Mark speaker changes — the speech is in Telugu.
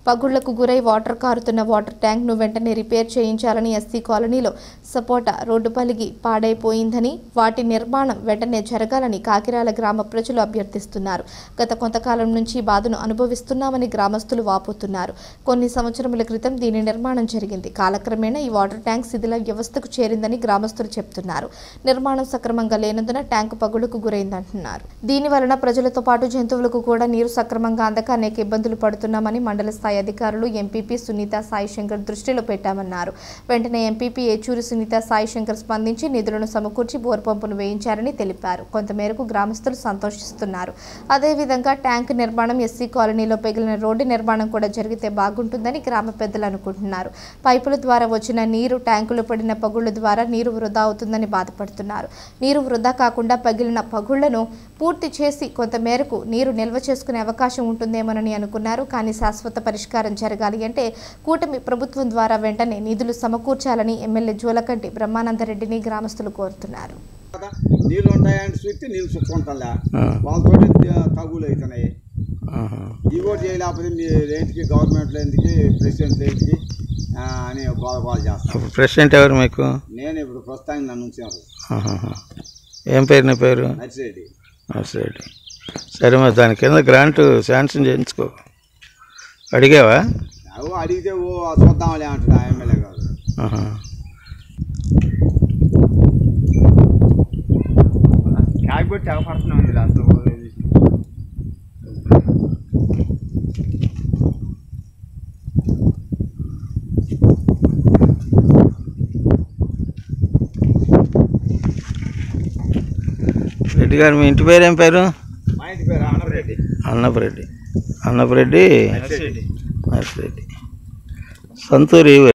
Speaker 1: పగుళ్లకు గురై వాటర్ కారుతున్న వాటర్ ట్యాంక్ను వెంటనే రిపేర్ చేయించాలని ఎస్సీ కాలనీలో సపోటా రోడ్డు పలిగి పాడైపోయిందని, వాటి నిర్మాణం వెంటనే జరగాలని కాకిరాల గ్రామ ప్రజలు అభ్యర్థిస్తున్నారు. గత కొంతకాలం నుంచి బాధను అనుభవిస్తున్నామని గ్రామస్తులు వాపోతున్నారు. కొన్ని సంవత్సరముల క్రితం దీని నిర్మాణం జరిగింది. కాలక్రమేణా ఈ వాటర్ ట్యాంక్ శిథిల వ్యవస్థకు చేరిందని గ్రామస్తులు చెబుతున్నారు. నిర్మాణం సక్రమంగా లేనందున ట్యాంకు పగుళ్లకు గురైందంటున్నారు. దీని వలన ప్రజలతో పాటు జంతువులకు కూడా నీరు సక్రమంగా అందక అనేక ఇబ్బందులు పడుతున్నామని మండల స్థాయి అధికారులు ఎంపీపీ సునీత సాయి శంకర్ దృష్టిలో పెట్టామన్నారు. వెంటనే ఎంపీపీ ఏచూరి సునీత సాయి శంకర్ స్పందించి నిధులను సమకూర్చి బోర్ పంపును వేయించారని తెలిపారు. కొంతమేరకు గ్రామస్తులు సంతోషిస్తున్నారు. అదేవిధంగా ట్యాంక్ నిర్మాణం, ఎస్సీ కాలనీలో పెగిలిన రోడ్డు నిర్మాణం కూడా జరిగితే బాగుంటుందని గ్రామ పెద్దలు అనుకుంటున్నారు. పైపుల ద్వారా వచ్చిన నీరు ట్యాంకులో పడిన పగుళ్ల ద్వారా నీరు వృధా అవుతుందని బాధపడుతున్నారు. నీరు వృధా కాకుండా పగిలిన పగుళ్లను పూర్తి చేసి కొంతమేరకు నీరు నిల్వ చేసుకునే అవకాశం ఉంటుందేమోనని అనుకున్నారు. కానీ శాశ్వత పరిష్కారం జరగాలి అంటే కూటమి ప్రభుత్వం ద్వారా వెంటనే నిధులు సమకూర్చాలని ఎమ్మెల్యే జోలకంటి బ్రహ్మానందరెడ్డిని గ్రామస్తులు కోరుతున్నారు.
Speaker 2: నీళ్ళు ఉంటాయంటే చూస్తే నీళ్ళు చుట్టుకుంటా వాళ్ళతో తగులు అవుతున్నాయి. ఈ ఓటు చేయలేకపోతే మీ రేటుకి గవర్నమెంట్లో ఎందుకు, ప్రెసిడెంట్ రేటుకి అని బాధ చేస్తాను.
Speaker 3: ప్రెసిడెంట్ ఎవరు మీకు?
Speaker 2: నేను ఇప్పుడు ప్రస్తుతానికి నన్ను ఉంచాను.
Speaker 3: ఏం పేరు? నా పేరు
Speaker 2: నర్సిరెడ్డి.
Speaker 3: నర్సిరెడ్డి. సరే, మరి దాని కింద గ్రాంట్ శాంక్షన్ చేయించుకో. అడిగావా?
Speaker 2: అడిగితే చూద్దాంలే అంటాడు ఆ ఎమ్మెల్యే గారు. కాకపోతే అవపడుతున్నా ఉంది అసలు.
Speaker 3: రెడ్డి గారు, మీ ఇంటి పేరు ఏం పేరు?
Speaker 2: మా ఇంటి పేరు అన్నపరెడ్డి.
Speaker 3: అన్నపరెడ్డి. అన్నపరెడ్డి నర్సిరెడ్డి. సొంతూరు